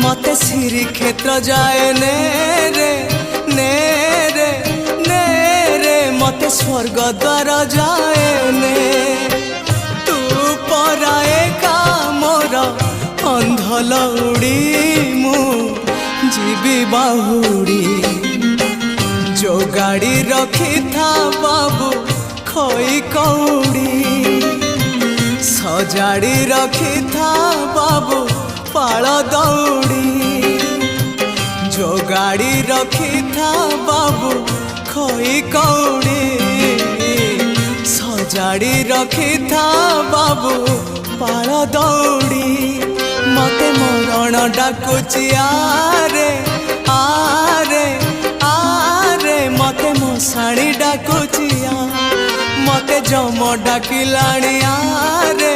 मते श्री क्षेत्र जाए ने रे ने रे ने रे मते स्वर्ग द्वार जाए ने तू पराए का मोर अंधलौड़ी मु जीवी बाहुड़ी जो गाड़ी रखी था बाबू खोई कौड़ी सजाड़ी रखी था बाबू पाल दौड़ी जो गाड़ी रखी था बाबू खोई कौड़ी सजाड़ी रखी था बाबू पाल दौड़ी मते मरण डाकुची आरे आरे आरे मते मशाणी डाकुची मते जम डाकिलाणी आरे